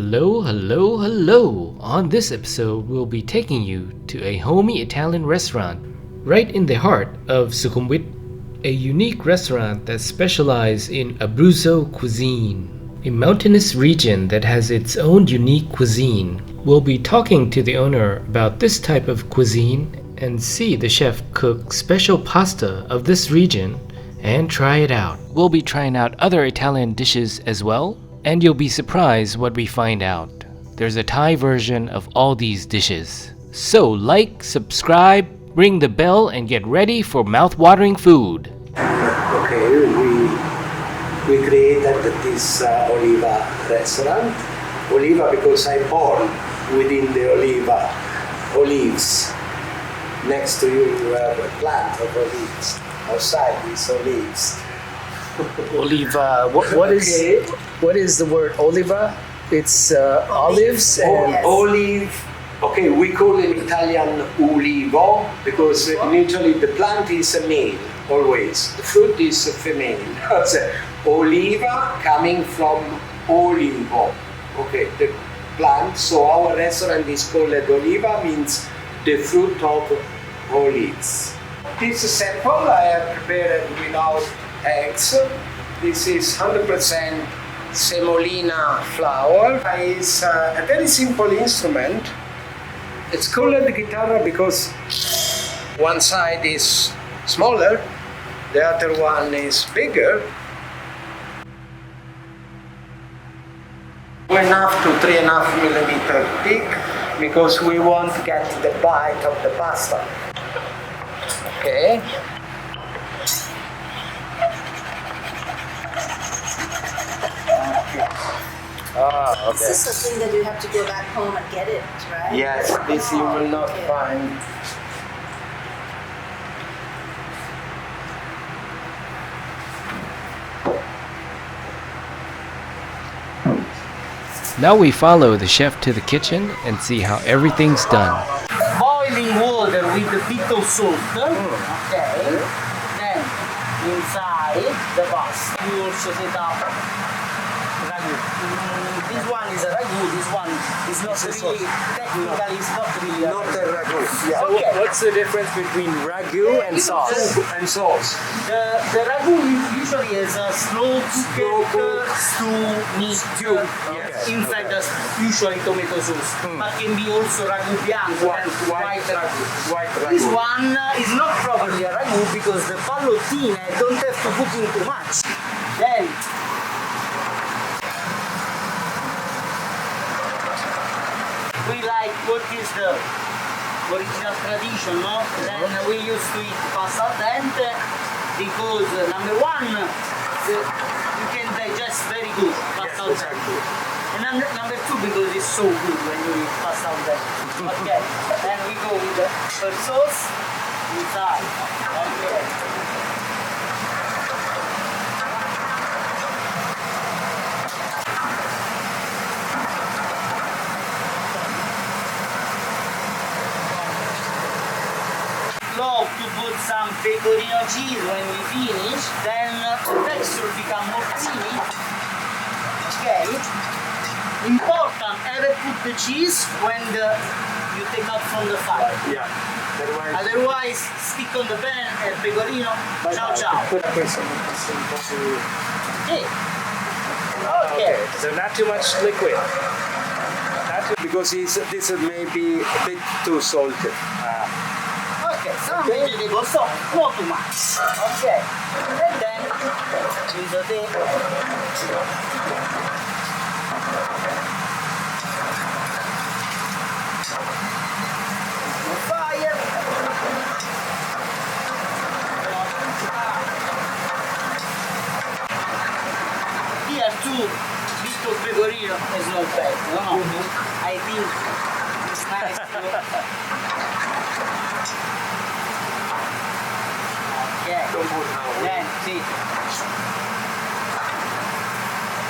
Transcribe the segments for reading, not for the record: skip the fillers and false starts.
Hello, hello, hello! On this episode, we'll be taking you to a homey Italian restaurant right in the heart of Sukhumvit, a unique restaurant that specializes in Abruzzo cuisine, a mountainous region that has its own unique cuisine. We'll be talking to the owner about this type of cuisine and see the chef cook special pasta of this region and try it out. We'll be trying out other Italian dishes as well, and you'll be surprised what we find out. There's a Thai version of all these dishes. So like, subscribe, ring the bell, and get ready for mouth-watering food. Okay, we created this Oliva restaurant. Oliva because I'm born within the olives. Next to you have a plant of olives. Outside is olives. Oliva. What is the word Oliva? It's olives and Olive. Okay, we call it Italian ulivo because in Italy the plant is a male always. The fruit is a female. Oliva coming from olivo. Okay, the plant. So our restaurant is called Oliva, means the fruit of olives. This sample I have prepared without eggs. This is 100% semolina flour. It's a very simple instrument. It's called the chitarra because one side is smaller, the other one is bigger. 2.5 to 3.5 millimeter thick because we want to get the bite of the pasta. Okay. okay. This is something that you have to go back home and get it, right? Yes, this you will not find. Now we follow the chef to the kitchen and see how everything's done. Boiling water with a bit of salt. Okay. Then inside the pasta you also set up ragu. This one is a ragu. This one is not really technically. It's not really. Not a ragu. Yeah. So Okay. what's the difference between ragu and sauce? And sauce. The ragu usually has a slow cooked stew meat Yes. inside the usually tomato sauce, but can be also ragu bianco and white ragu. White This ragu. one is not properly a ragu because the pallottine don't have to cook in too much. Then we like what is the original tradition, no? Then we used to eat pasta al dente because number one, you can digest very good pasta al dente. And number two, because it's so good when you eat pasta al dente. Okay, then we go with the first sauce inside. Okay. Love to put some pecorino cheese when we finish, then the texture become more creamy. Okay. Important, ever put the cheese when you take out from the fire. Yeah. Otherwise, stick on the pan and pecorino. Ciao ciao. Okay. Okay. So not too much liquid. Because this may be a bit too salty. Okay, some vegetables, so not too much. Okay. And then we saute. Fire. Here too, bit of pecorino is not bad, no? I think it's nice to... Okay. Then see.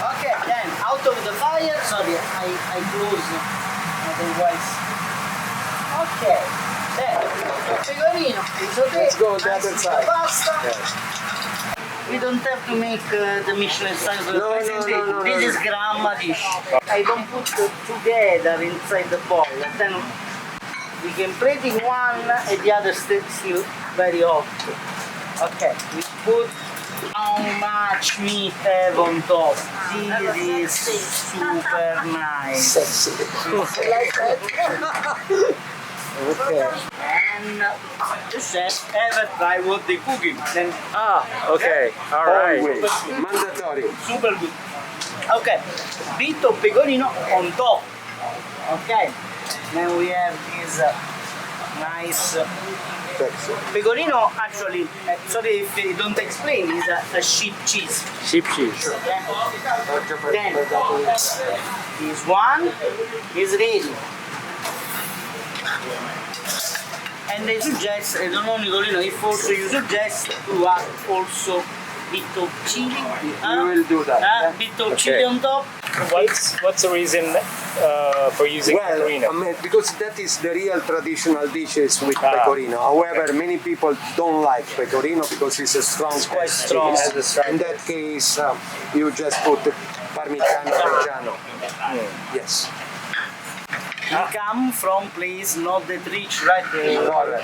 Okay, then out of the fire. Sorry, I close. Otherwise. Okay. Then pecorino. Let's go with the other side. Pasta. Yes. We don't have to make the Michelin style No, presentation. no, This is grandma dish. I don't put together inside the bowl. Then we can plate in one and the other still very hot. Okay, we put how much meat have on top. This is super nice. Sexy. Like that. Okay. And the chef ever try what they cooking. Then Okay. All right. Always. Mandatory. super good. Okay. Bit of pecorino on top. Okay. Then we have this nice Sexy. pecorino. Actually, sorry if I don't explain, is a sheep cheese. Sheep cheese. Okay? Then this one is ready. And I suggest, I don't know Nicolino, if also you suggest to add also bit of chili. We will do that. Bit of chili on top. What's the reason for using Well, pecorino? I mean, because that is the real traditional dishes with pecorino. However, many people don't like pecorino because it's a strong quite taste. strong. It has a strong In that case, you just put Parmigiano Reggiano. Yes. We come from place not that rich, right? Correct.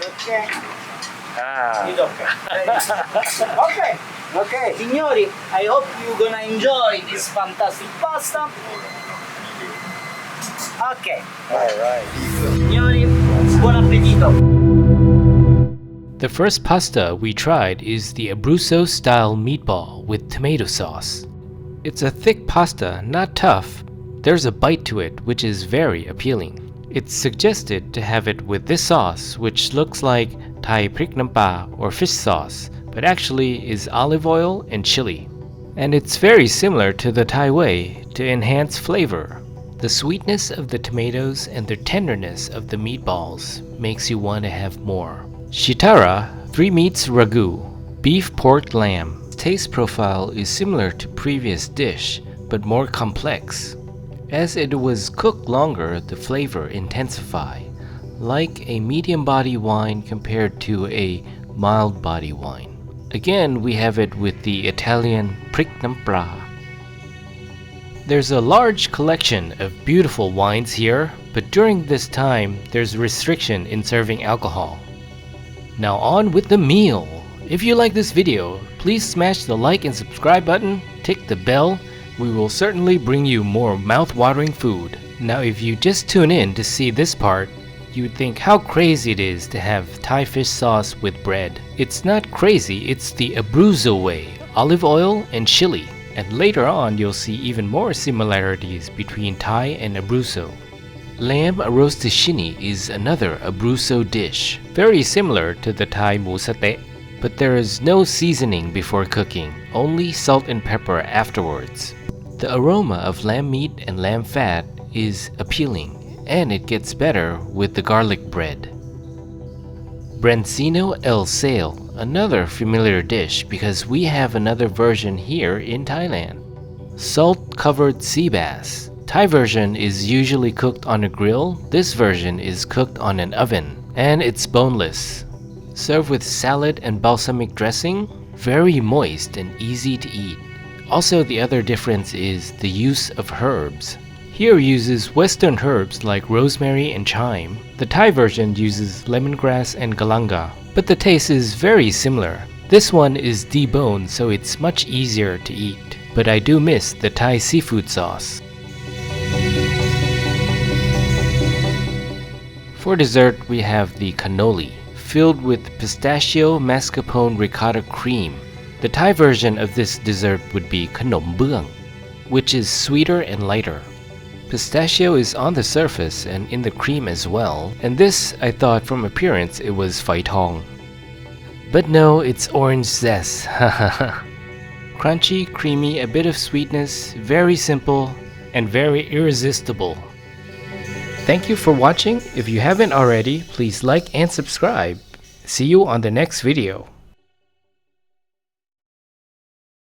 Okay. Ah. It's okay. Okay. Okay, signori, I hope you're gonna enjoy this fantastic pasta. Okay, All right. signori, buon appetito. The first pasta we tried is the Abruzzo style meatball with tomato sauce. It's a thick pasta, not tough. There's a bite to it which is very appealing. It's suggested to have it with this sauce, which looks like Thai prik nampa or fish sauce, but actually is olive oil and chili. And it's very similar to the Thai way to enhance flavor. The sweetness of the tomatoes and the tenderness of the meatballs makes you want to have more. Chitarra, 3 meats ragu, beef, pork, lamb. Taste profile is similar to previous dish, but more complex. As it was cooked longer, the flavor intensify, like a medium body wine compared to a mild body wine. Again, we have it with the Italian prik nampa. There's a large collection of beautiful wines here, but during this time, there's restriction in serving alcohol. Now on with the meal. If you like this video, please smash the like and subscribe button, tick the bell. We will certainly bring you more mouth-watering food. Now if you just tune in to see this part, you'd think how crazy it is to have Thai fish sauce with bread. It's not crazy, it's the Abruzzo way, olive oil and chili. And later on you'll see even more similarities between Thai and Abruzzo. Lamb arrosticini is another Abruzzo dish, very similar to the Thai mu satay, but there is no seasoning before cooking, only salt and pepper afterwards. The aroma of lamb meat and lamb fat is appealing, and it gets better with the garlic bread. Brancino el Sale, another familiar dish because we have another version here in Thailand. Salt-covered sea bass. Thai version is usually cooked on a grill, this version is cooked on an oven, and it's boneless. Served with salad and balsamic dressing, very moist and easy to eat. Also, the other difference is the use of herbs. Here uses western herbs like rosemary and thyme. The Thai version uses lemongrass and galanga, but the taste is very similar. This one is deboned, so it's much easier to eat, but I do miss the Thai seafood sauce. For dessert, we have the cannoli, filled with pistachio mascarpone ricotta cream. The Thai version of this dessert would be khanom beung, which is sweeter and lighter. Pistachio is on the surface and in the cream as well, and this I thought from appearance it was phai thong. But no, it's orange zest. Crunchy, creamy, a bit of sweetness, very simple and very irresistible. Thank you for watching. If you haven't already, please like and subscribe. See you on the next video.